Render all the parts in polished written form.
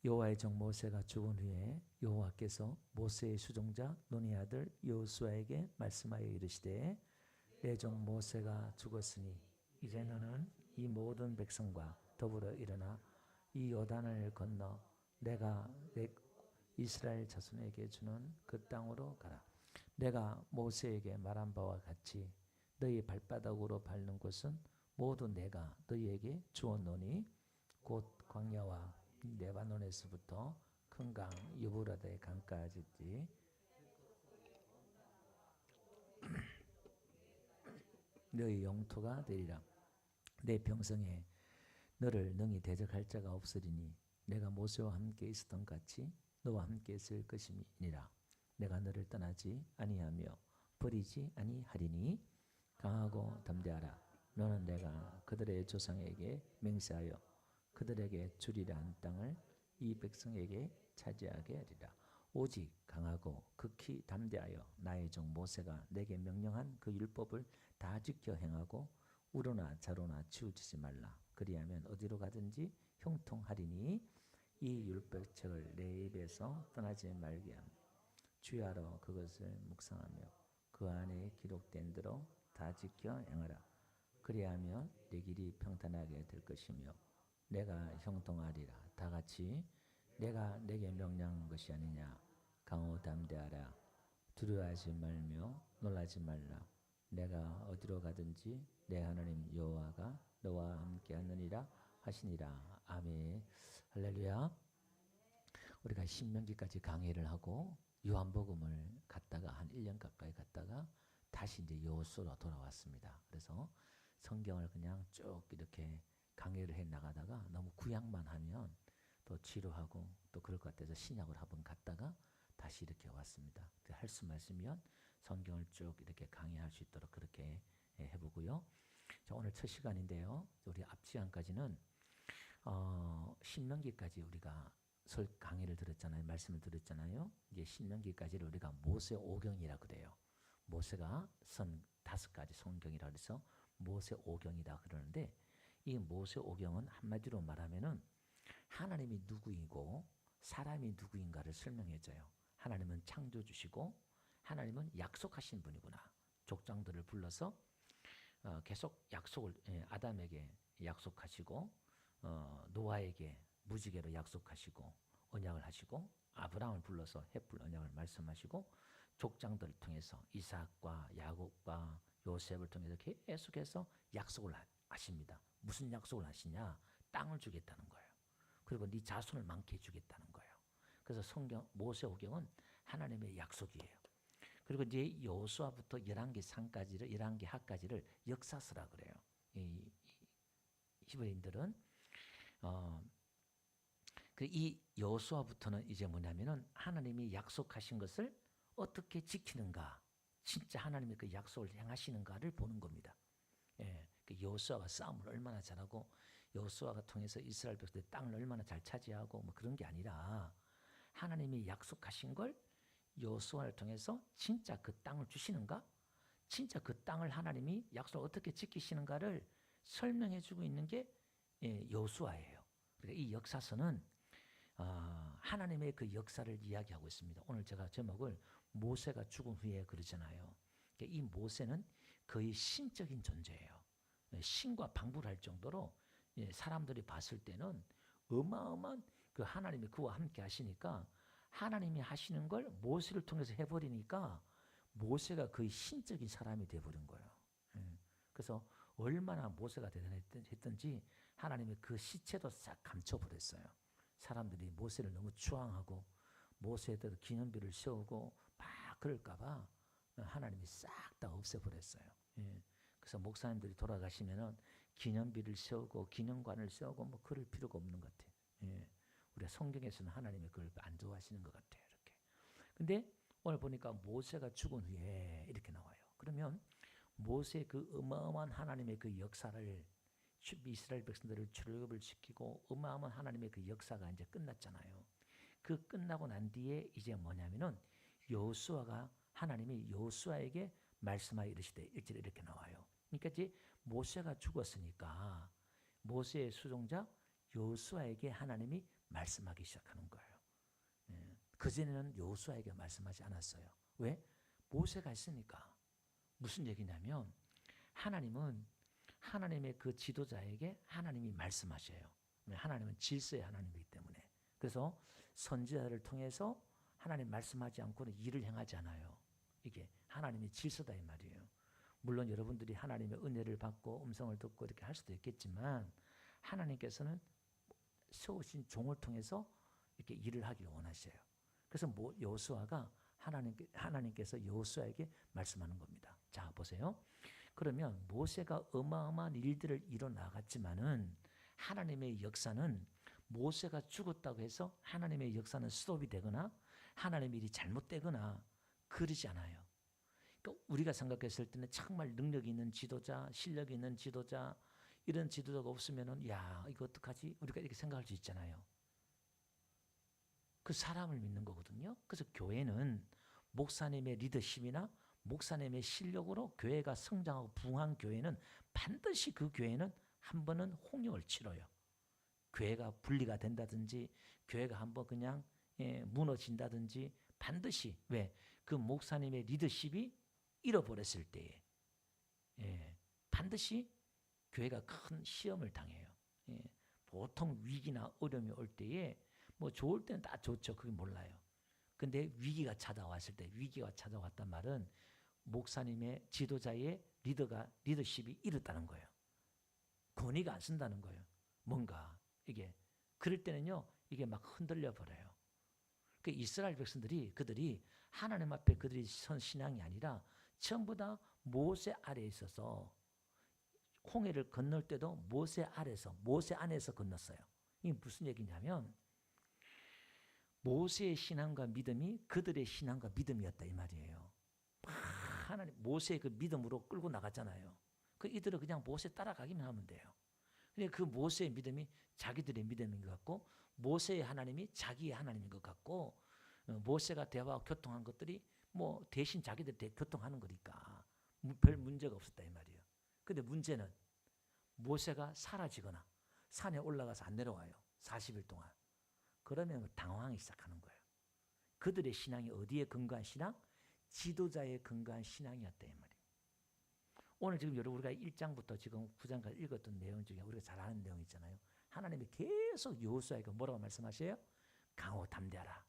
여호와의 종 모세가 죽은 후에 여호와께서 모세의 수종자 눈의 아들 여호수아에게 말씀하여 이르시되 내 종 모세가 죽었으니 이제 너는 이 모든 백성과 더불어 일어나 이 요단을 건너 내가 내 이스라엘 자손에게 주는 그 땅으로 가라. 내가 모세에게 말한 바와 같이 너희 발바닥으로 밟는 곳은 모두 내가 너희에게 주었노니 곧 광야와 레바논에서부터 큰 강 유브라데 강까지 너희 영토가 되리라. 내 평생에 너를 능히 대적할 자가 없으리니 내가 모세와 함께 있었던 같이 너와 함께 있을 것임이니라. 내가 너를 떠나지 아니하며 버리지 아니하리니 강하고 담대하라. 너는 내가 그들의 조상에게 맹세하여 그들에게 주리라 한 땅을 이 백성에게 차지하게 하리라. 오직 강하고 극히 담대하여 나의 종 모세가 내게 명령한 그 율법을 다 지켜 행하고 우로나 좌로나 치우치지 말라. 그리하면 어디로 가든지 형통하리니 이 율법책을 내 입에서 떠나지 말게 하며 주야로 그것을 묵상하며 그 안에 기록된 대로 다 지켜 행하라. 그리하면 내 길이 평탄하게 될 것이며 내가 형통하리라. 다 같이 내가 내게 명령한 것이 아니냐. 강호 담대하라. 두려워하지 말며 놀라지 말라. 내가 어디로 가든지 내 하나님 여호와가 너와 함께 하느니라 하시니라. 아멘. 할렐루야. 우리가 신명기까지 강의를 하고 요한복음을 갔다가 한 1년 가까이 갔다가 다시 이제 여호수아로 돌아왔습니다. 그래서 성경을 그냥 쭉 이렇게 강의를 해 나가다가 너무 구약만 하면 또 지루하고 또 그럴 것 같아서 신약을 한번 갔다가 다시 이렇게 왔습니다. 할 수만 있으면 성경을 쭉 이렇게 강의할 수 있도록 그렇게 해보고요. 자, 오늘 첫 시간인데요. 우리 앞 시간까지는 신명기까지 우리가 강의를 들었잖아요. 말씀을 들었잖아요. 이제 신명기까지를 우리가 모세 오경이라 그래요. 모세가 쓴 5가지 성경이라 그래서 모세 오경이다 그러는데 이 모세 오경은 한마디로 말하면은 하나님이 누구이고 사람이 누구인가를 설명해줘요. 하나님은 창조주시고 하나님은 약속하신 분이구나. 족장들을 불러서 계속 약속을 아담에게 약속하시고 노아에게 무지개로 약속하시고 언약을 하시고 아브라함을 불러서 햇불 언약을 말씀하시고 족장들을 통해서 이삭과 야곱과 요셉을 통해서 계속해서 약속을 하십니다. 무슨 약속을 하시냐? 땅을 주겠다는 거예요. 그리고 네 자손을 많게 해주겠다는 거예요. 그래서 성경 모세오경은 하나님의 약속이에요. 그리고 이제 여호수아부터 11개 상까지를 11개 하까지를 역사서라 그래요. 이 히브리인들은 이 여호수아부터는 이제 뭐냐면은 하나님이 약속하신 것을 어떻게 지키는가, 진짜 하나님의 그 약속을 행하시는가를 보는 겁니다. 예, 그 여호수아가 싸움을 얼마나 잘하고 여호수아가 통해서 이스라엘 백성들의 땅을 얼마나 잘 차지하고 뭐 그런 게 아니라 하나님이 약속하신 걸 여호수아를 통해서 진짜 그 땅을 주시는가, 진짜 그 땅을 하나님이 약속을 어떻게 지키시는가를 설명해주고 있는 게 여호수아예요. 그러니까 이 역사서는 하나님의 그 역사를 이야기하고 있습니다. 오늘 제가 제목을 모세가 죽은 후에 그러잖아요. 그러니까 이 모세는 거의 신적인 존재예요. 신과 방불할 정도로 사람들이 봤을 때는 어마어마한 그 하나님이 그와 함께 하시니까 하나님이 하시는 걸 모세를 통해서 해버리니까 모세가 거의 신적인 사람이 되어버린 거예요. 그래서 얼마나 모세가 대단했던지 하나님이 그 시체도 싹 감춰버렸어요. 사람들이 모세를 너무 추앙하고 모세에 대해서 기념비를 세우고 막 그럴까봐 하나님이 싹 다 없애버렸어요. 그래서 목사님들이 돌아가시면은 기념비를 세우고 기념관을 세우고 뭐 그럴 필요가 없는 것 같아요. 우리가 성경에서는 하나님이 그걸 안 좋아하시는 것 같아요. 이렇게. 근데 오늘 보니까 모세가 죽은 후에 이렇게 나와요. 그러면 모세의 그 어마어마한 하나님의 그 역사를 이스라엘 백성들을 출애굽을 시키고 어마어마한 하나님의 그 역사가 이제 끝났잖아요. 그 끝나고 난 뒤에 이제 뭐냐면은 여호수아가 하나님이 여호수아에게 말씀하여 이르시되 1절에 이렇게 나와요. 그러니까 이제 모세가 죽었으니까 모세의 수종자 여호수아에게 하나님이 말씀하기 시작하는 거예요. 그전에는 여호수아에게 말씀하지 않았어요. 왜? 모세가 있으니까. 무슨 얘기냐면 하나님은 하나님의 그 지도자에게 하나님이 말씀하셔요. 하나님은 질서의 하나님이기 때문에. 그래서 선지자를 통해서 하나님 말씀하지 않고는 일을 행하지 않아요. 이게 하나님의 질서다 이 말이에요. 물론 여러분들이 하나님의 은혜를 받고 음성을 듣고 이렇게 할 수도 있겠지만 하나님께서는 세우신 종을 통해서 이렇게 일을 하기를 원하셔요. 그래서 여호수아가 하나님께서 여호수아에게 말씀하는 겁니다. 자, 보세요. 그러면 모세가 어마어마한 일들을 이뤄 나갔지만은 하나님의 역사는 모세가 죽었다고 해서 하나님의 역사는 스톱이 되거나 하나님의 일이 잘못되거나 그러지 않아요. 그러니까 우리가 생각했을 때는 정말 능력이 있는 지도자, 실력이 있는 지도자, 이런 지도자가 없으면은 야, 이거 어떡하지? 우리가 이렇게 생각할 수 있잖아요. 그 사람을 믿는 거거든요. 그래서 교회는 목사님의 리더십이나 목사님의 실력으로 교회가 성장하고 부흥한 교회는 반드시 그 교회는 한 번은 홍역을 치러요. 교회가 분리가 된다든지 교회가 한번 그냥 무너진다든지 반드시 왜? 그 목사님의 리더십이 잃어버렸을 때에 반드시 교회가 큰 시험을 당해요. 보통 위기나 어려움이 올 때에 뭐 좋을 때는 다 좋죠. 그게 몰라요. 근데 위기가 찾아왔을 때 위기가 찾아왔단 말은 목사님의 지도자의 리더십이 잃었다는 거예요. 권위가 안 쓴다는 거예요. 뭔가 이게 그럴 때는요 이게 막 흔들려 버려요. 그 이스라엘 백성들이 그들이 하나님 앞에 그들이 선 신앙이 아니라 전부 다 모세 아래에 있어서 홍해를 건널 때도 모세 안에서 건넜어요. 이게 무슨 얘기냐면 모세의 신앙과 믿음이 그들의 신앙과 믿음이었다 이 말이에요. 하나님 모세의 그 믿음으로 끌고 나갔잖아요. 그 이들은 그냥 모세 따라가기만 하면 돼요. 근데 그 모세의 믿음이 자기들의 믿음인 것 같고 모세의 하나님이 자기의 하나님인 것 같고 모세가 대화하고 교통한 것들이 뭐 대신 자기들이 교통하는 거니까 별 문제가 없었다 이 말이에요. 근데 문제는 모세가 사라지거나 산에 올라가서 안 내려와요. 40일 동안. 그러면 당황하기 시작하는 거예요. 그들의 신앙이 어디에 근거한 신앙? 지도자에 근거한 신앙이었다 이 말이에요. 오늘 지금 여러분 우리가 1장부터 지금 9장까지 읽었던 내용 중에 우리가 잘 아는 내용 있잖아요. 하나님이 계속 여호수아에게 뭐라고 말씀하세요? 강하고 담대하라.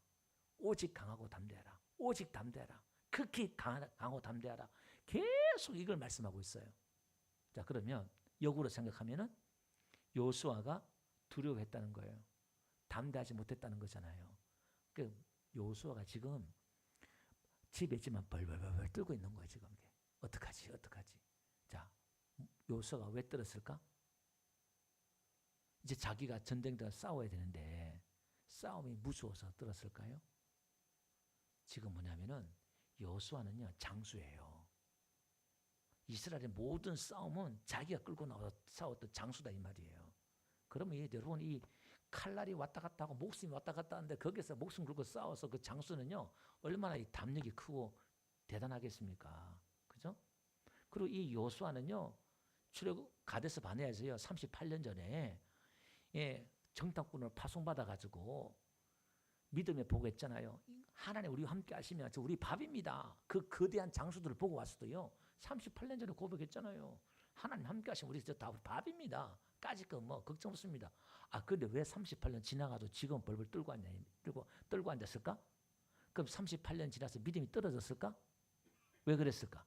오직 강하고 담대하라. 오직 담대하라. 극히 강하고 담대하라. 계속 이걸 말씀하고 있어요. 자, 그러면 역으로 생각하면은 여호수아가 두려워했다는 거예요. 담대하지 못했다는 거잖아요. 그 여호수아가 지금 집에 있지만 벌벌벌 떨고 있는 거예요. 지금 어떡하지? 자, 여호수아가 왜 떨었을까? 이제 자기가 전쟁과 싸워야 되는데 싸움이 무서워서 떨었을까요? 지금 뭐냐면은 여호수아는요 장수예요. 이스라엘의 모든 싸움은 자기가 끌고 나와서 싸웠던 장수다 이 말이에요. 그러면 여러분 이 칼날이 왔다 갔다 하고 목숨이 왔다 갔다 하는데 거기서 목숨 걸고 싸워서 그 장수는요 얼마나 이 담력이 크고 대단하겠습니까? 그죠? 그리고 이 여호수아는요 출애굽 가데스 바네아에서요 38년 전에 정탐꾼을 파송받아 가지고 믿음의 보고 했잖아요. 하나님 우리와 함께 하시면 저 우리 밥입니다. 그 거대한 장수들을 보고 왔어도요 38년 전에 고백했잖아요. 하나님 함께 하시면 우리 저 다 밥입니다. 까짓 거 뭐 걱정 없습니다. 그런데 왜 38년 지나가도 지금 벌벌 떨고 앉았을까? 그럼 38년 지나서 믿음이 떨어졌을까? 왜 그랬을까?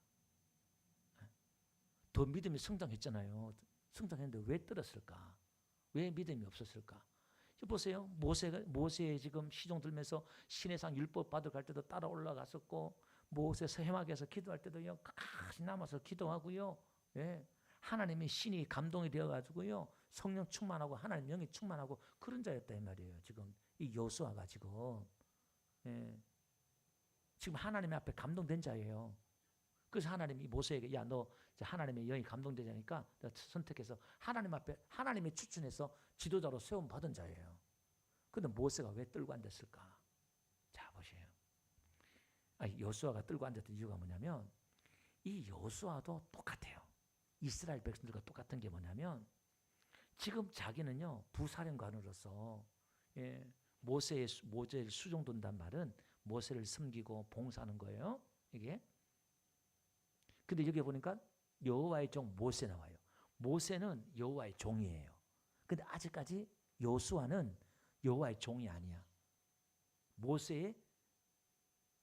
더 믿음이 성장했잖아요. 성장했는데 왜 떨었을까? 왜 믿음이 없었을까? 보세요. 모세의 지금 시종 들면서 시내산 율법 받으러 갈 때도 따라 올라갔었고 모세 해막에서 기도할 때도요. 끝까지 남아서 기도하고요. 하나님의 신이 감동이 되어가지고요. 성령 충만하고 하나님 영이 충만하고 그런 자였다 이 말이에요. 지금 이 여호수아가 지금 지금 하나님 앞에 감동된 자예요. 그래서 하나님이 모세에게 야 너 하나님의 영이 감동되자니까 선택해서 하나님 앞에 하나님의 추천해서 지도자로 세움 받은 자예요. 그런데 모세가 왜 떨고 앉았을까? 자 보세요. 여호수아가 떨고 앉았던 이유가 뭐냐면 이 여호수아도 똑같아요. 이스라엘 백성들과 똑같은 게 뭐냐면 지금 자기는요 부사령관으로서 예, 모세를 수종돈단 말은 모세를 섬기고 봉사하는 거예요. 이게. 근데 여기 보니까 여호와의 종 모세 나와요. 모세는 여호와의 종이에요. 근데 아직까지 여호수아는 여호와의 종이 아니야. 모세의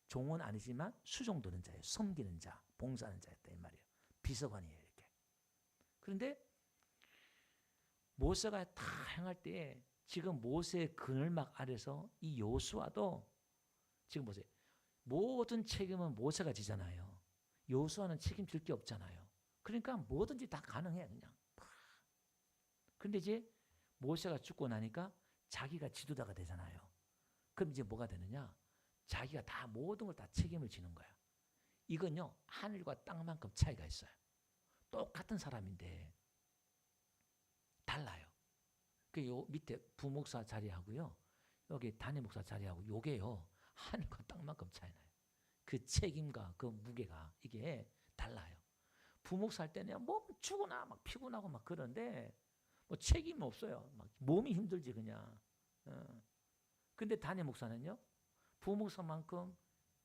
종은 아니지만 수종도는 자예요. 섬기는 자, 봉사하는 자였다 이 말이에요. 비서관이에요 이렇게. 그런데 모세가 다 행할 때에 지금 모세의 그늘막 아래서 이 여호수아도 지금 보세요. 모든 책임은 모세가 지잖아요. 여호수아는 책임질 게 없잖아요. 그러니까 뭐든지 다 가능해 그냥. 그런데 이제 모세가 죽고 나니까 자기가 지도자가 되잖아요. 그럼 이제 뭐가 되느냐? 자기가 다 모든 걸 다 책임을 지는 거야. 이건요 하늘과 땅만큼 차이가 있어요. 똑같은 사람인데 달라요. 그 요 밑에 부목사 자리하고요, 여기 단임 목사 자리하고 요게요 하늘과 땅만큼 차이 나요. 그 책임과 그 무게가 이게 달라요. 부목사 할 때는 몸 죽으나 막 피곤하고 막 그런데 뭐 책임 없어요. 막 몸이 힘들지 그냥. 근데 단임 목사는요 부목사만큼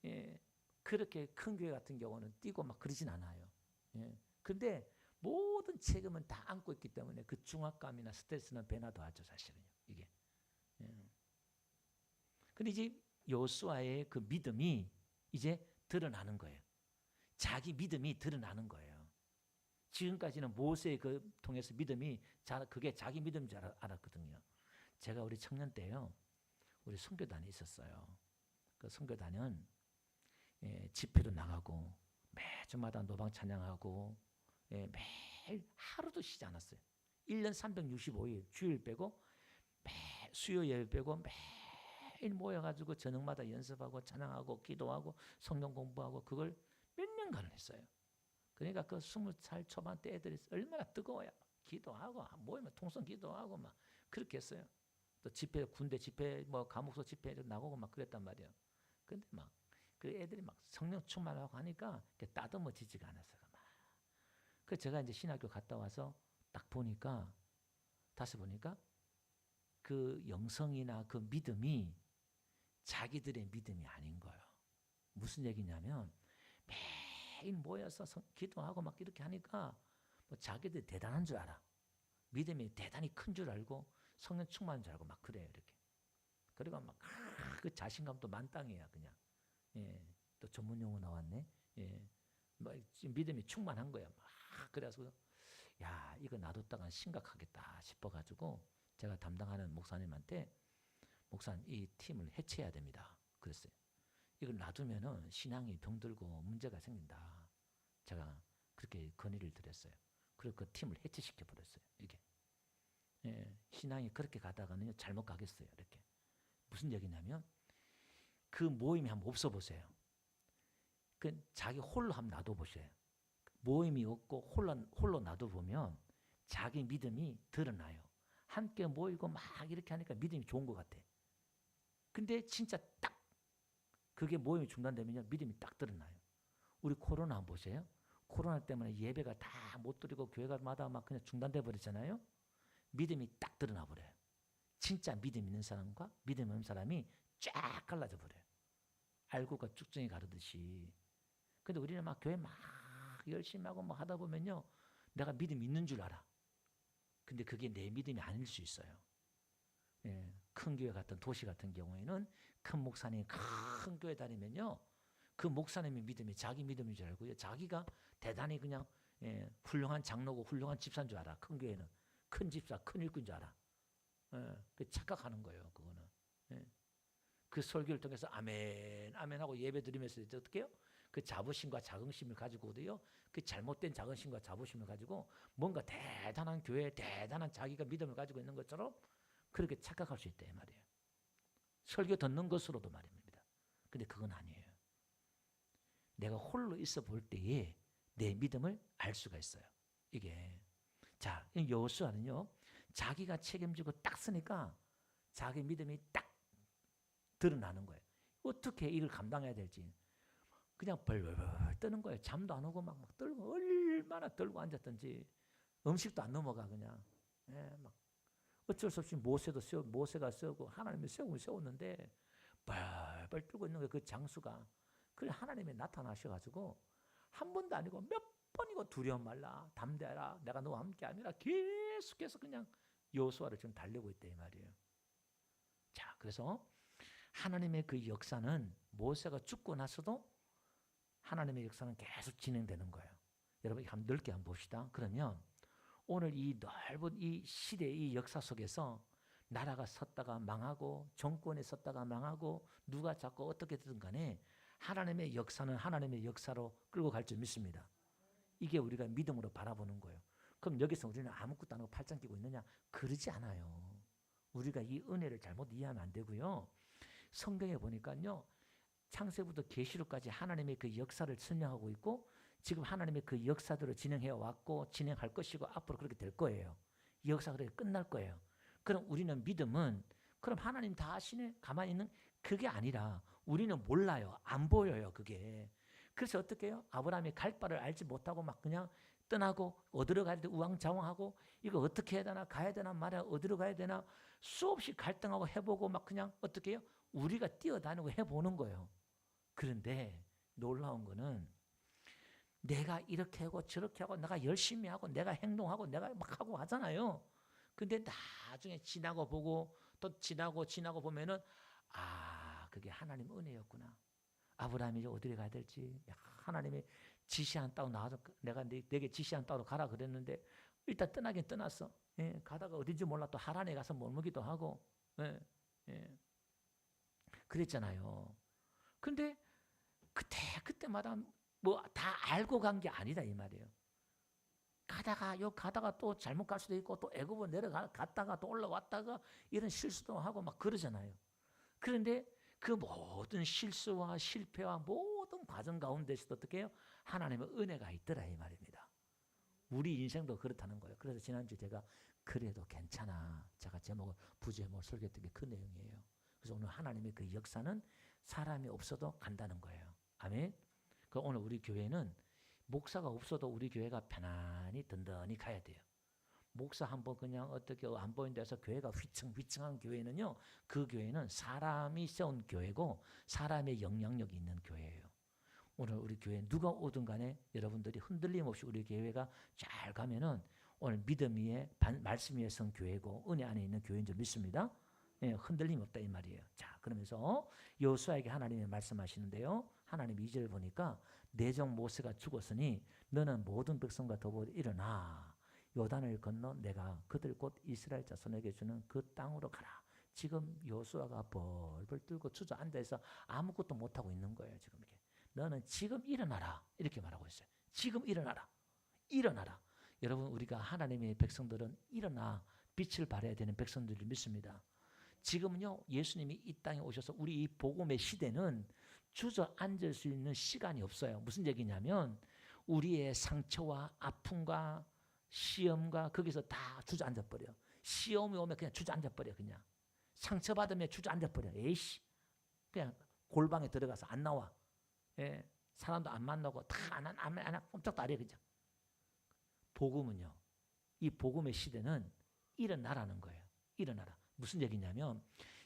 예, 그렇게 큰 교회 같은 경우는 뛰고 막 그러진 않아요. 예. 근데 모든 책임은 다 안고 있기 때문에 그 중압감이나 스트레스는 배나도 하죠 사실은요 이게. 예. 근데 이제 여호수아의 그 믿음이 이제 드러나는 거예요. 자기 믿음이 드러나는 거예요. 지금까지는 모세의 그 통해서 믿음이 그게 자기 믿음인 줄 알았거든요. 제가 우리 청년 때요 우리 선교단에 있었어요. 그 선교단은 예, 집회도 나가고 매주마다 노방 찬양하고 예, 매일 하루도 쉬지 않았어요. 1년 365일 주일 빼고 수요 예배 빼고 매일 모여가지고 저녁마다 연습하고 찬양하고 기도하고 성경 공부하고 그걸 몇 년간을 했어요. 그러니까 그 20살 초반 때 애들이 얼마나 뜨거워요. 기도하고 모이면 통성 기도하고 막 그렇게 했어요. 또 집회 군대 집회 뭐 감옥소 집회 나가고 막 그랬단 말이에요. 근데 막 그 애들이 막 성령 충만하고 하니까 따듬어지지가 않았어요. 막. 그 제가 이제 신학교 갔다 와서 딱 보니까 다시 보니까 그 영성이나 그 믿음이 자기들의 믿음이 아닌 거예요. 무슨 얘기냐면 매일 모여서 기도하고 막 이렇게 하니까 뭐 자기들 대단한 줄 알아. 믿음이 대단히 큰 줄 알고 성령 충만한 줄 알고 막 그래요 이렇게. 그리고 막 그 자신감도 만땅이야 그냥. 예, 또 전문 용어 나왔네. 예, 뭐 믿음이 충만한 거야. 막 그래서 야 이거 놔뒀다간 심각하겠다 싶어가지고 제가 담당하는 목사님한테 목사님 이 팀을 해체해야 됩니다. 그랬어요. 이걸 놔두면은 신앙이 병들고 문제가 생긴다. 제가 그렇게 건의를 드렸어요. 그리고 그 팀을 해체시켜 버렸어요. 이게 예, 신앙이 그렇게 가다가는 잘못 가겠어요. 이렇게 무슨 얘기냐면 그 모임이 한번 없어 보세요. 그 자기 홀로 한번 놔둬 보세요. 모임이 없고 홀로 놔둬 보면 자기 믿음이 드러나요. 함께 모이고 막 이렇게 하니까 믿음이 좋은 것 같아. 근데 진짜 딱 그게 모임이 중단되면요 믿음이 딱 드러나요. 우리 코로나 한번 보세요. 코로나 때문에 예배가 다 못 드리고 교회가마다 막 그냥 중단돼 버렸잖아요. 믿음이 딱 드러나 버려요. 진짜 믿음 있는 사람과 믿음 없는 사람이 쫙 갈라져 버려요. 알고가 쭉정이 가르듯이. 근데 우리는 막 교회 막 열심히 하고 막 하다 보면요 내가 믿음 있는 줄 알아. 근데 그게 내 믿음이 아닐 수 있어요. 예, 큰 교회 같은 도시 같은 경우에는 큰 목사님 큰 교회 다니면요 그 목사님의 믿음이 자기 믿음인 줄 알고요 자기가 대단히 그냥 예, 훌륭한 장로고 훌륭한 집사인 줄 알아. 큰 교회는 큰 집사 큰 일꾼인 줄 알아. 예, 그 착각하는 거예요 그거는. 예. 그 설교를 통해서 아멘 아멘 하고 예배 드리면서 이제 어떻게 해요? 그 자부심과 자긍심을 가지고도요 그 잘못된 자긍심과 자부심을 가지고 뭔가 대단한 교회 대단한 자기가 믿음을 가지고 있는 것처럼 그렇게 착각할 수 있다 이 말이에요. 설교 듣는 것으로도 말입니다. 근데 그건 아니에요. 내가 홀로 있어 볼 때에 내 믿음을 알 수가 있어요. 이게 자 여호수아는요 자기가 책임지고 딱 쓰니까 자기 믿음이 딱 드러나는 거예요. 어떻게 이걸 감당해야 될지 그냥 벌벌 떠는 거예요. 잠도 안 오고 막 떨고 얼마나 떨고 앉았던지 음식도 안 넘어가 그냥. 예, 막 어쩔 수 없이 모세가 세우고 하나님이 세웠는데 벌벌 떨고 있는 그 장수가 그래 하나님이 나타나셔가지고 한 번도 아니고 몇 번이고 두려움 말라 담대하라 내가 너와 함께 아니라 계속해서 그냥 여호수아를 지금 달리고 있다 이 말이에요. 자, 그래서 하나님의 그 역사는 모세가 죽고 나서도 하나님의 역사는 계속 진행되는 거예요. 여러분 한번 넓게 한번 봅시다. 그러면 오늘 이 넓은 이 시대의 이 역사 속에서 나라가 섰다가 망하고 정권이 섰다가 망하고 누가 자꾸 어떻게든 간에 하나님의 역사는 하나님의 역사로 끌고 갈 줄 믿습니다. 이게 우리가 믿음으로 바라보는 거예요. 그럼 여기서 우리는 아무것도 안 하고 팔짱 끼고 있느냐? 그러지 않아요. 우리가 이 은혜를 잘못 이해하면 안 되고요. 성경에 보니까요. 창세부터 계시록까지 하나님의 그 역사를 설명하고 있고 지금 하나님의 그 역사대로 진행해 왔고 진행할 것이고 앞으로 그렇게 될 거예요. 이 역사가 그렇게 끝날 거예요. 그럼 우리는 믿음은 그럼 하나님 다 아시네? 가만히 있는 그게 아니라 우리는 몰라요. 안 보여요. 그게. 그래서 어떻게 해요? 아브라함이 갈 바를 알지 못하고 막 그냥 떠나고 어디로 가야 돼 우왕좌왕하고 이거 어떻게 해야 되나 가야 되나 말이야 어디로 가야 되나 수없이 갈등하고 해보고 막 그냥 어떻게 해요? 우리가 뛰어다니고 해보는 거예요. 그런데 놀라운 거는 내가 이렇게 하고 저렇게 하고 내가 열심히 하고 내가 행동하고 내가 막 하고 하잖아요. 근데 나중에 지나고 보고 또 지나고 보면은 아 그게 하나님 은혜였구나. 아브라함이 어디로 가야 될지 하나님이 지시한 땅으로 나와서 내가 내게 지시한 땅으로 가라 그랬는데 일단 떠나긴 떠났어. 예, 가다가 어딘지 몰라 또 하란에 가서 머무기도 하고 예, 예. 그랬잖아요. 근데 그때마다 뭐 다 알고 간 게 아니다 이 말이에요. 가다가 또 잘못 갈 수도 있고 또 애굽으로 갔다가 또 올라왔다가 이런 실수도 하고 막 그러잖아요. 그런데 그 모든 실수와 실패와 모든 과정 가운데서도 어떻게 해요? 하나님의 은혜가 있더라 이 말입니다. 우리 인생도 그렇다는 거예요. 그래서 지난주 제가 그래도 괜찮아. 제가 부제목을 설교했던 게 그 내용이에요. 그래서 오늘 하나님의 그 역사는 사람이 없어도 간다는 거예요. 아멘. 그 오늘 우리 교회는 목사가 없어도 우리 교회가 편안히 든든히 가야 돼요. 목사 한번 그냥 어떻게 안 보인 데서 교회가 휘청휘청한 교회는요. 그 교회는 사람이 세운 교회고 사람의 영향력이 있는 교회예요. 오늘 우리 교회 누가 오든 간에 여러분들이 흔들림 없이 우리 교회가 잘 가면은 오늘 믿음 위에 말씀 위에 선 교회고 은혜 안에 있는 교회인 줄 믿습니다. 예, 흔들림 없다 이 말이에요. 자, 그러면서 여호수아에게 하나님이 말씀하시는데요. 하나님 2절 보니까 내 종 모세가 죽었으니 너는 모든 백성과 더불어 일어나 요단을 건너 내가 그들 곧 이스라엘 자손에게 주는 그 땅으로 가라. 지금 여호수아가 벌벌 떨고 주저앉아서 아무것도 못하고 있는 거예요. 지금 이렇게. 너는 지금 일어나라. 이렇게 말하고 있어요. 지금 일어나라. 일어나라. 여러분 우리가 하나님의 백성들은 일어나 빛을 발해야 되는 백성들을 믿습니다. 지금은요 예수님이 이 땅에 오셔서 우리 이 복음의 시대는 주저앉을 수 있는 시간이 없어요. 무슨 얘기냐면 우리의 상처와 아픔과 시험과 거기서 다 주저앉아 버려. 시험이 오면 그냥 주저앉아 버려. 그냥 상처받으면 주저앉아 버려. 에이씨 그냥 골방에 들어가서 안 나와. 예, 사람도 안 만나고 다 안 꼼짝도 안 해. 그냥 복음은요 이 복음의 시대는 일어나라는 거예요. 일어나라. 무슨 얘기냐면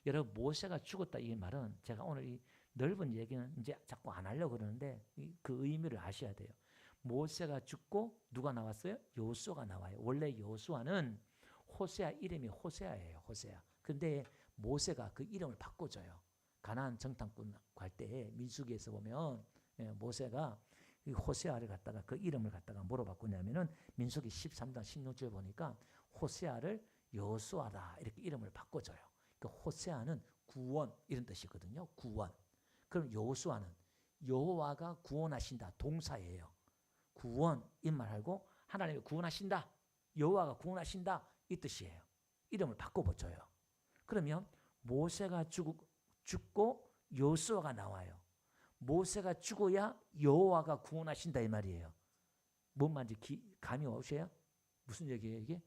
여러분 모세가 죽었다 이 말은 제가 오늘 이 넓은 얘기는 이제 자꾸 안 하려고 그러는데 그 의미를 아셔야 돼요. 모세가 죽고 누가 나왔어요? 여호수아가 나와요. 원래 여호수아는 호세아 이름이 호세아예요. 호세아. 근데 모세가 그 이름을 바꿔줘요. 가나안 정탐꾼 갈 때 민수기에서 보면 모세가 호세아를 갖다가 그 이름을 갖다가 뭐로 바꾸냐면은 민수기 13장 16절 보니까 호세아를 여호수아다 이렇게 이름을 바꿔줘요. 그 호세아는 구원 이런 뜻이거든요. 구원. 그럼 여호수아는 여호와가 구원하신다 동사예요. 구원 이 말하고 하나님이 구원하신다. 여호와가 구원하신다 이 뜻이에요. 이름을 바꿔줘요. 그러면 모세가 죽고 여호수아가 나와요. 모세가 죽어야 여호와가 구원하신다 이 말이에요. 뭔 말인지 감이 오세요? 무슨 얘기예요 이게?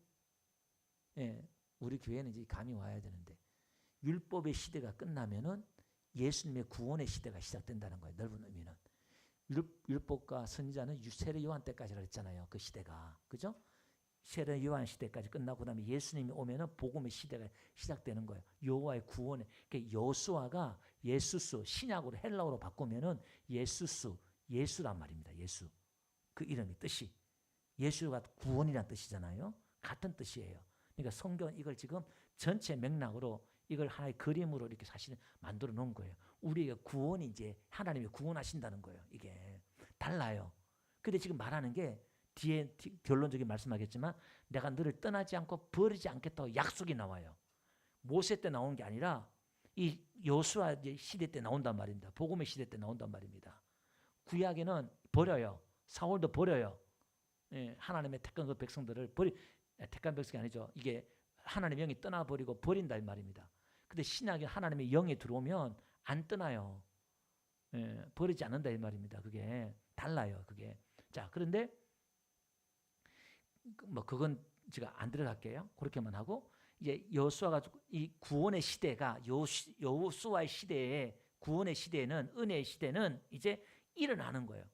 예, 우리 교회는 이제 감이 와야 되는데 율법의 시대가 끝나면은 예수님의 구원의 시대가 시작된다는 거예요. 넓은 의미는. 율법과 선지자는 세례 요한 때까지라 했잖아요. 그 시대가. 그죠? 세례 요한 시대까지 끝나고 그다음에 예수님이 오면은 복음의 시대가 시작되는 거예요. 여호와의 구원에. 그러니까 여수아가 예수스 신약으로 헬라어로 바꾸면은 예수스 예수란 말입니다. 예수. 그 이름이 뜻이 예수가 구원이란 뜻이잖아요. 같은 뜻이에요. 그러니까 성경은 이걸 지금 전체 맥락으로 이걸 하나의 그림으로 이렇게 사실 만들어 놓은 거예요. 우리의 구원이 이제 하나님이 구원하신다는 거예요. 이게 달라요. 근데 지금 말하는 게 뒤에 결론적인 말씀하겠지만 내가 너를 떠나지 않고 버리지 않겠다고 약속이 나와요. 모세 때 나온 게 아니라 이 여호수아 시대 때 나온단 말입니다. 복음의 시대 때 나온단 말입니다. 구약에는 버려요. 사울도 버려요. 예, 하나님의 택한 그 백성들을 택한 백성이 아니죠. 이게 하나님의 영이 떠나버리고 버린다 이 말입니다. 근데 신약에 하나님의 영이 들어오면 안 떠나요. 예, 버리지 않는다 이 말입니다. 그게 달라요. 그게. 자, 그런데 뭐 그건 제가 안 들어갈게요. 그렇게만 하고 이제 여호수아가 이 구원의 시대가 여호수아의 시대에 구원의 시대는 은혜의 시대는 이제 일어나는 거예요.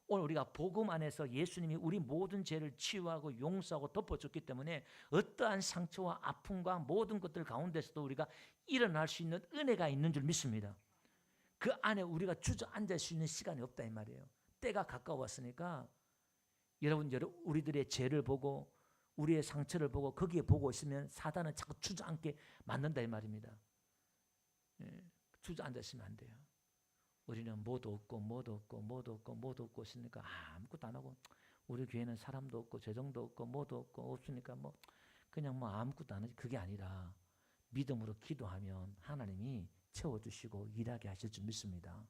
오늘 우리가 복음 안에서 예수님이 우리 모든 죄를 치유하고 용서하고 덮어줬기 때문에 어떠한 상처와 아픔과 모든 것들 가운데서도 우리가 일어날 수 있는 은혜가 있는 줄 믿습니다. 그 안에 우리가 주저앉을 수 있는 시간이 없다 이 말이에요. 때가 가까웠으니까 여러분 우리들의 죄를 보고 우리의 상처를 보고 거기에 보고 있으면 사단은 자꾸 주저앉게 만든다 이 말입니다. 예, 주저앉아 있으면 안 돼요. 우리는 뭐도 없고 있으니까 아무것도 안 하고 우리 교회는 사람도 없고 재정도 없고 뭐도 없고 없으니까 뭐 그냥 뭐 아무것도 안 하지. 그게 아니라 믿음으로 기도하면 하나님이 채워주시고 일하게 하실 줄 믿습니다.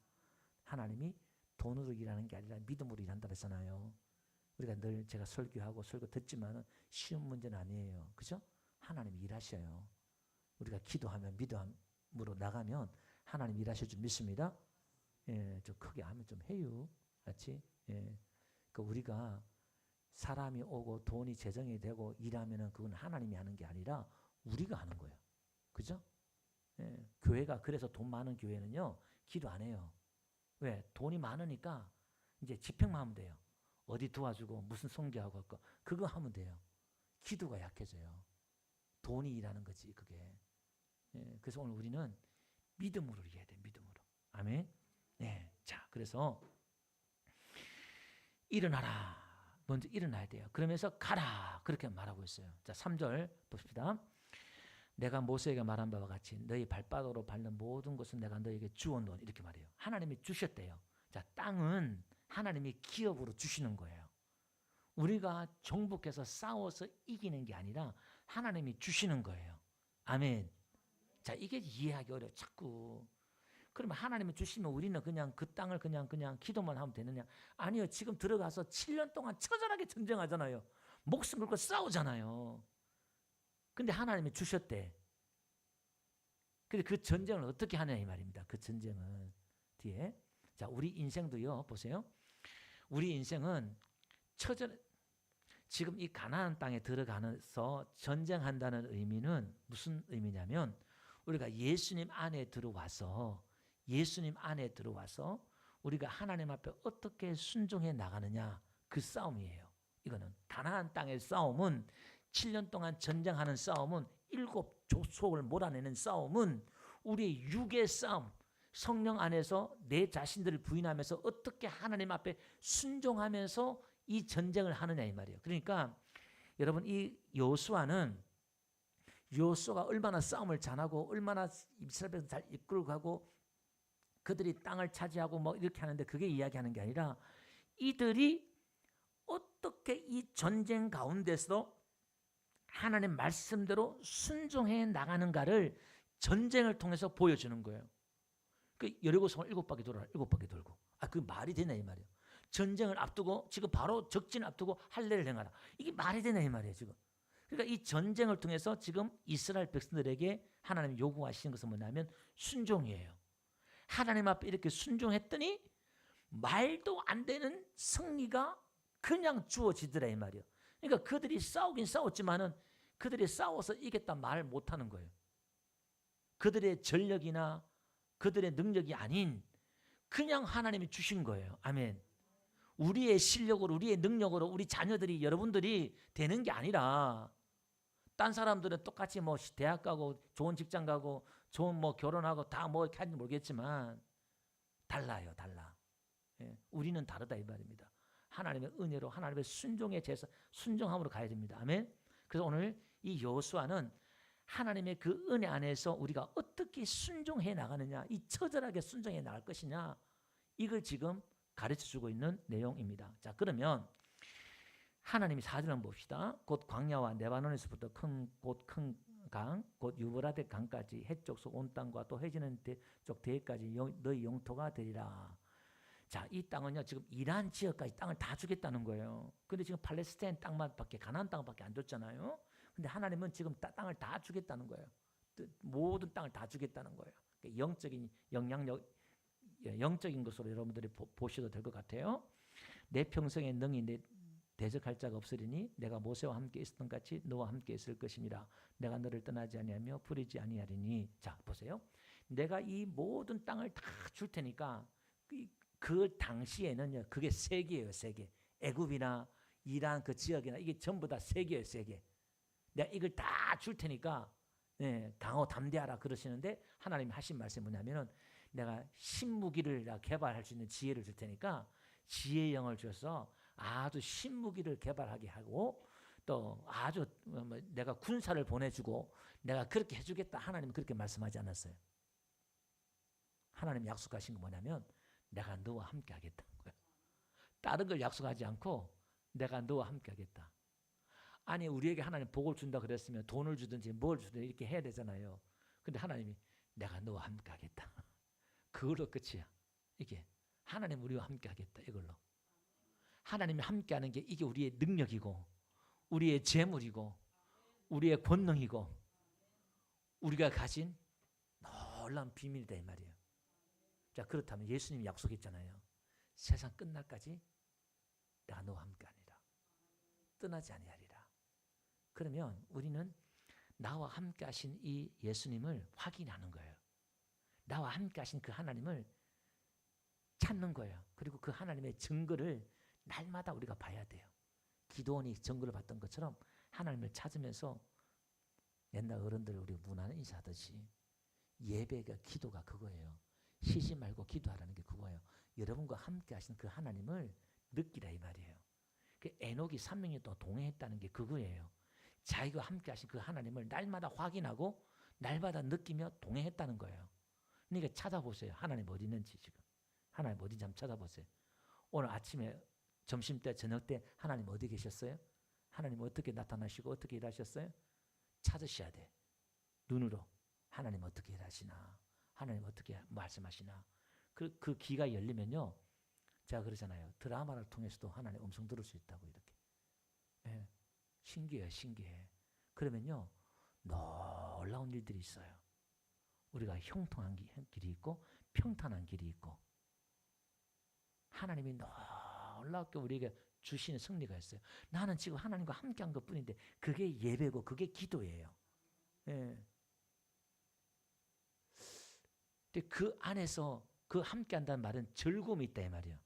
하나님이 돈으로 일하는 게 아니라 믿음으로 일한다 그랬잖아요. 우리가 늘 제가 설교 듣지만은 쉬운 문제는 아니에요. 그죠? 하나님이 일하셔요. 우리가 기도하면 믿음으로 나가면 하나님 일하실 줄 믿습니다. 예, 좀 크게 하면 좀 해요. 같이. 예. 그 우리가 사람이 오고 돈이 재정이 되고 일하면은 그건 하나님이 하는 게 아니라 우리가 하는 거예요. 그죠? 예. 교회가 그래서 돈 많은 교회는요, 기도 안 해요. 왜? 돈이 많으니까 이제 집행만 하면 돼요. 어디 도와주고 무슨 선교하고 할거 그거 하면 돼요. 기도가 약해져요. 돈이 일하는 거지 그게. 예. 그래서 오늘 우리는 믿음으로 일해야 돼. 믿음으로. 아멘. 네, 자, 그래서 일어나라. 먼저 일어나야 돼요. 그러면서 가라. 그렇게 말하고 있어요. 자, 3절 봅시다. 내가 모세에게 말한 바와 같이 너희 발바닥으로 밟는 모든 것은 내가 너에게 주었노니 이렇게 말해요. 하나님이 주셨대요. 자, 땅은 하나님이 기업으로 주시는 거예요. 우리가 정복해서 싸워서 이기는 게 아니라 하나님이 주시는 거예요. 아멘. 자, 이게 이해하기 어려워. 자꾸. 그러면 하나님이 주시면 우리는 그냥 그 땅을 그냥 기도만 하면 되느냐? 아니요. 지금 들어가서 7년 동안 처절하게 전쟁하잖아요. 목숨 걸고 싸우잖아요. 근데 하나님이 주셨대. 근데 그 전쟁을 어떻게 하냐 이 말입니다. 그 전쟁은 뒤에. 자, 우리 인생도요. 보세요. 우리 인생은 지금 이 가나안 땅에 들어가서 전쟁한다는 의미는 무슨 의미냐면 우리가 예수님 안에 들어와서 우리가 하나님 앞에 어떻게 순종해 나가느냐 그 싸움이에요. 이거는 가나안 땅의 싸움은 7년 동안 전쟁하는 싸움은 7 족속을 몰아내는 싸움은 우리의 육의 싸움, 성령 안에서 내 자신들을 부인하면서 어떻게 하나님 앞에 순종하면서 이 전쟁을 하느냐 이 말이에요. 그러니까 여러분 이 여호수아가 얼마나 싸움을 잘하고 얼마나 이스라엘 백성 잘 이끌고 가고 그들이 땅을 차지하고 뭐 이렇게 하는데 그게 이야기하는 게 아니라 이들이 어떻게 이 전쟁 가운데서 하나님 말씀대로 순종해 나가는가를 전쟁을 통해서 보여주는 거예요. 그 여리고성을 7바퀴 돌아라. 7바퀴 돌고. 그 말이 되냐 이 말이에요. 전쟁을 앞두고 지금 바로 적진을 앞두고 할례를 행하라. 이게 말이 되냐 이 말이에요 지금. 그러니까 이 전쟁을 통해서 지금 이스라엘 백성들에게 하나님이 요구하시는 것은 뭐냐면 순종이에요. 하나님 앞에 이렇게 순종했더니 말도 안 되는 승리가 그냥 주어지더라 이 말이에요. 그러니까 그들이 싸우긴 싸웠지만은 그들이 싸워서 이겼다 말 못하는 거예요. 그들의 전력이나 그들의 능력이 아닌 그냥 하나님이 주신 거예요. 아멘. 우리의 실력으로, 우리의 능력으로 우리 자녀들이, 여러분들이 되는 게 아니라, 딴 사람들은 똑같이 뭐 대학 가고 좋은 직장 가고 좋은 뭐 결혼하고 다 뭐 이렇게 하는지 모르겠지만 달라요, 달라. 예, 우리는 다르다 이 말입니다. 하나님의 은혜로, 하나님의 순종의 제사, 순종함으로 가야 됩니다. 아멘. 그래서 오늘 이 여호수아는 하나님의 그 은혜 안에서 우리가 어떻게 순종해 나가느냐, 이 처절하게 순종해 나갈 것이냐, 이걸 지금 가르쳐주고 있는 내용입니다. 자, 그러면 하나님이 4절 한번 봅시다. 곧 광야와 레바논에서부터 곧 큰 강, 곧 유브라데 강까지 해쪽 속 온 땅과 또 해지는 쪽 대해까지 너희 영토가 되리라. 자, 이 땅은요 지금 이란 지역까지 땅을 다 주겠다는 거예요. 근데 지금 팔레스타인 땅만밖에, 가나안 땅밖에 안 줬잖아요. 근데 하나님은 지금 땅을 다 주겠다는 거예요. 모든 땅을 다 주겠다는 거예요. 영적인 영향력, 영적인 것으로 여러분들이 보셔도 될 것 같아요. 내 평생에 능히 대적할 자가 없으리니 내가 모세와 함께 있었던 같이 너와 함께 있을 것임이라. 내가 너를 떠나지 아니하며 버리지 아니하리니. 자, 보세요. 내가 이 모든 땅을 다 줄 테니까 그 당시에는요, 그게 세계예요, 세계. 애굽이나 이란 그 지역이나 이게 전부 다 세계예요, 세계. 내가 이걸 다 줄 테니까 강호 담대하라 그러시는데, 하나님이 하신 말씀이 뭐냐면은 내가 신무기를 개발할 수 있는 지혜를 줄 테니까 지혜의 영을 줘서 아주 신무기를 개발하게 하고, 또 아주 내가 군사를 보내주고 내가 그렇게 해주겠다. 하나님은 그렇게 말씀하지 않았어요. 하나님 약속하신 거 뭐냐면 내가 너와 함께 하겠다는 거예요. 다른 걸 약속하지 않고 내가 너와 함께 하겠다. 아니, 우리에게 하나님 복을 준다 그랬으면 돈을 주든지 뭘 주든지 이렇게 해야 되잖아요. 근데 하나님이 내가 너와 함께 하겠다. 그걸로 끝이야. 이게 하나님 우리와 함께 하겠다, 이걸로. 하나님이 함께 하는 게 이게 우리의 능력이고 우리의 재물이고 우리의 권능이고 우리가 가진 놀라운 비밀이다 이 말이에요. 자, 그렇다면 예수님이 약속했잖아요. 세상 끝날까지 내가 너와 함께 하리라. 떠나지 아니하리라. 그러면 우리는 나와 함께 하신 이 예수님을 확인하는 거예요. 나와 함께 하신 그 하나님을 찾는 거예요. 그리고 그 하나님의 증거를 날마다 우리가 봐야 돼요. 기도원이 증거를 봤던 것처럼 하나님을 찾으면서, 옛날 어른들 우리 문안 인사하듯이 예배가, 기도가 그거예요. 쉬지 말고 기도하라는 게 그거예요. 여러분과 함께 하신 그 하나님을 느끼라 이 말이에요. 그 에녹이 300년 동안 동행했다는 게 그거예요. 자기가 함께 하신 그 하나님을 날마다 확인하고 날마다 느끼며 동행했다는 거예요. 그러니까 찾아보세요. 하나님 어디 있는지. 지금 하나님 어딘지 한번 찾아보세요. 오늘 아침에, 점심때, 저녁때 하나님 어디 계셨어요? 하나님 어떻게 나타나시고 어떻게 일하셨어요? 찾으셔야 돼. 눈으로 하나님 어떻게 일하시나, 하나님 어떻게 말씀하시나. 그 귀가 열리면요, 제가 그러잖아요. 드라마를 통해서도 하나님 음성 들을 수 있다고. 이렇게. 예, 신기해요, 신기해. 그러면요, 놀라운 일들이 있어요. 우리가 형통한 길이 있고 평탄한 길이 있고, 하나님이 놀랍게 우리에게 주시는 승리가 있어요. 나는 지금 하나님과 함께한 것뿐인데 그게 예배고 그게 기도예요. 예. 근데 그 안에서 그 함께한다는 말은 즐거움이 있다 이 말이에요.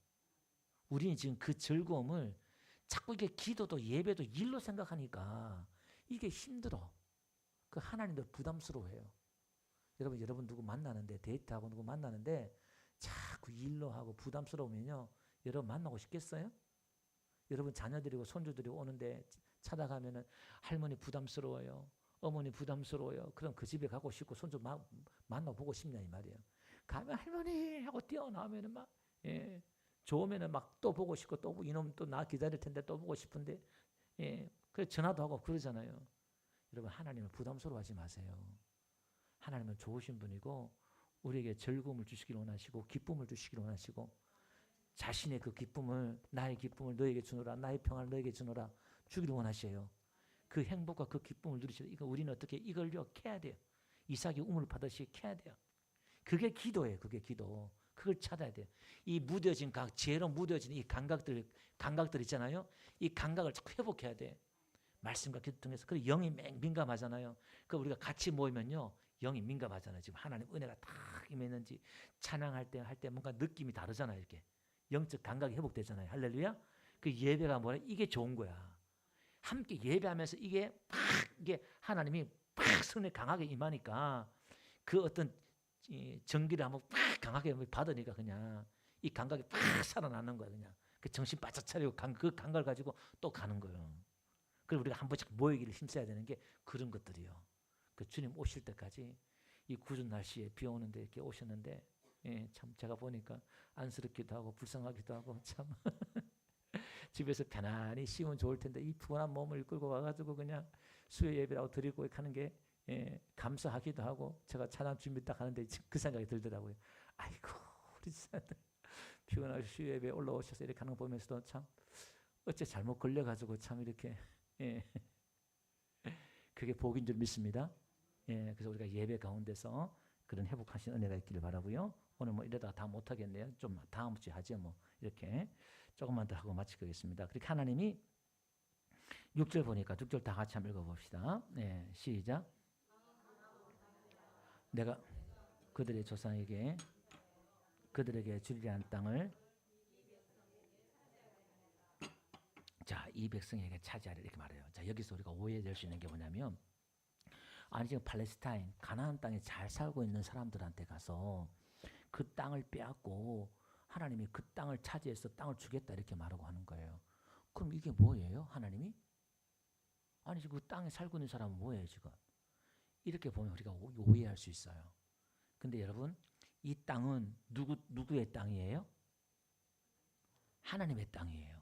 우리는 지금 그 즐거움을 자꾸 이게 기도도 예배도 일로 생각하니까 이게 힘들어. 그 하나님도 부담스러워해요. 여러분 누구 만나는데, 데이트하고 누구 만나는데 자꾸 일로 하고 부담스러우면요, 여러분 만나고 싶겠어요? 여러분 자녀들이고 손주들이고 오는데 찾아가면은 할머니 부담스러워요, 어머니 부담스러워요. 그럼 그 집에 가고 싶고 손주 만나보고 싶냐 이 말이에요. 가면 할머니 하고 뛰어나오면은 막, 좋으면은 막 또 보고 싶고, 또 이놈 또 나 기다릴 텐데 또 보고 싶은데, 그래 전화도 하고 그러잖아요. 여러분 하나님을 부담스러워하지 마세요. 하나님은 좋으신 분이고 우리에게 즐거움을 주시기를 원하시고 기쁨을 주시기를 원하시고, 자신의 그 기쁨을, 나의 기쁨을 너에게 주노라, 나의 평안을 너에게 주노라 주기를 원하셔요. 그 행복과 그 기쁨을 누리시라. 이거 우리는 어떻게 이걸요 캐야 돼요. 이삭이 우물을 파듯이 캐야 돼요. 그게 기도예요. 그게 기도. 그걸 찾아야 돼요. 이 무뎌진 죄로 무뎌진 이 감각들 있잖아요. 이 감각을 자꾸 회복해야 돼. 말씀과 기도 통해서. 그리고 영이 민감하잖아요. 그 우리가 같이 모이면요, 영이 민감하잖아요. 지금 하나님 은혜가 딱 임했는지 찬양할 때 뭔가 느낌이 다르잖아요. 이렇게 영적 감각이 회복되잖아요. 할렐루야. 그 예배가 뭐라 이게 좋은 거야. 함께 예배하면서 이게 하나님이 팍 성령 강하게 임하니까 그 어떤 전기를 한번 팍 강하게 받으니까 그냥 이 감각이 팍 살아나는 거야. 그냥 그 정신 바짝 차리고 그 감각을 가지고 또 가는 거예요. 그리고 우리가 한 번씩 모이기를 힘써야 되는 게 그런 것들이요. 그 주님 오실 때까지 이 궂은 날씨에 비 오는데 이렇게 오셨는데 참 제가 보니까 안쓰럽기도 하고 불쌍하기도 하고 참 집에서 편안히 쉬면 좋을 텐데 이 피곤한 몸을 끌고 와가지고 그냥 수요 예배라고 드리고 가는 게 감사하기도 하고 제가 찬양 준비 딱 하는데 그 생각이 들더라고요. 아이고 우리 사람들 피곤하게 수요 예배 올라오셔서 이렇게 하는 거 보면서도 참 어째 잘못 걸려가지고 참 이렇게 그게 복인 줄 믿습니다. 그래서 우리가 예배 가운데서 그런 회복하신 은혜가 있기를 바라고요. 오늘 뭐 이러다가 다 못하겠네요. 좀 다음 주에 하죠. 뭐 이렇게 조금만 더 하고 마치겠습니다. 그렇게 하나님이 6절 보니까 6절 다 같이 한번 읽어봅시다. 시작. 내가 그들의 조상에게 그들에게 주리라 한 땅을 자, 이 백성에게 차지하라 이렇게 말해요. 자, 여기서 우리가 오해될 수 있는 게 뭐냐면 아니 지금 팔레스타인 가나안 땅에 잘 살고 있는 사람들한테 가서 그 땅을 빼앗고 하나님이 그 땅을 차지해서 땅을 주겠다 이렇게 말하고 하는 거예요. 그럼 이게 뭐예요? 하나님이? 아니 지금 그 땅에 살고 있는 사람은 뭐예요 지금? 이렇게 보면 우리가 오해할 수 있어요. 근데 여러분 이 땅은 누구의 땅이에요? 하나님의 땅이에요.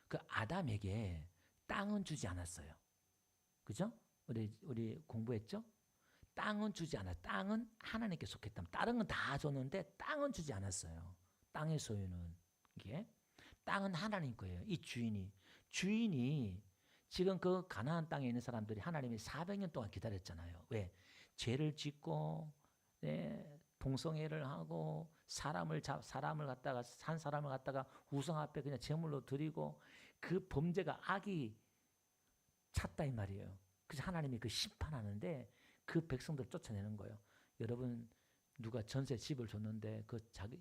그 아담에게 땅은 주지 않았어요. 그죠? 우리 공부했죠? 땅은 주지 않았어요. 땅은 하나님께 속했다. 다른 건 다 줬는데 땅은 주지 않았어요. 땅의 소유는 이게 땅은 하나님 거예요. 이 주인이 지금 그 가나안 땅에 있는 사람들이 하나님이 400년 동안 기다렸잖아요. 왜? 죄를 짓고 동성애를 하고 사람을 갖다가 산 사람을 갖다가 우상 앞에 그냥 제물로 드리고 그 범죄가 악이 찼다 이 말이에요. 그래서 하나님이 그 심판하는데 그 백성들 쫓아내는 거예요. 여러분 누가 전세 집을 줬는데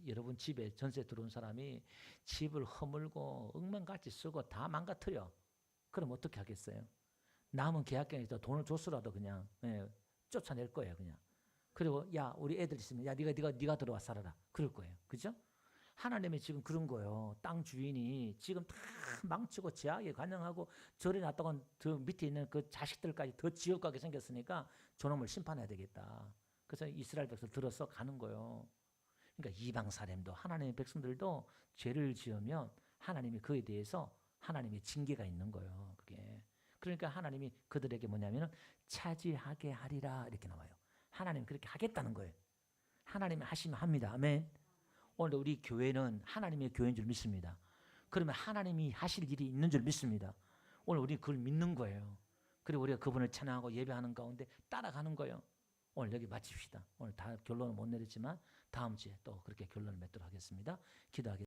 여러분 집에 전세 들어온 사람이 집을 허물고 억만같이 쓰고 다 망가뜨려. 그럼 어떻게 하겠어요? 남은 계약갱에서 돈을 줬으라도 그냥 쫓아낼 거예요, 그냥. 그리고 야 우리 애들 있으면 야 네가 들어와 살아라. 그럴 거예요, 그죠? 하나님이 지금 그런 거예요. 땅 주인이 지금 다 망치고 제약에 관영하고 저리 놨다가 더 밑에 있는 그 자식들까지 더 지옥가게 생겼으니까 저놈을 심판해야 되겠다. 그래서 이스라엘 백성을 들어서 가는 거예요. 그러니까 이방 사람도 하나님의 백성들도 죄를 지으면 하나님이 그에 대해서 하나님의 징계가 있는 거예요. 그게. 그러니까 하나님이 그들에게 뭐냐면은 차지하게 하리라 이렇게 나와요. 하나님이 그렇게 하겠다는 거예요. 하나님이 하시면 합니다. 아멘. 오늘 우리 교회는 하나님의 교회인 줄 믿습니다. 그러면 하나님이 하실 일이 있는 줄 믿습니다. 오늘 우리 그걸 믿는 거예요. 그리고 우리가 그분을 찬양하고 예배하는 가운데 따라가는 거예요. 오늘 여기 마칩시다. 오늘 다 결론을 못 내렸지만 다음 주에 또 그렇게 결론을 맺도록 하겠습니다. 기도하겠습니다.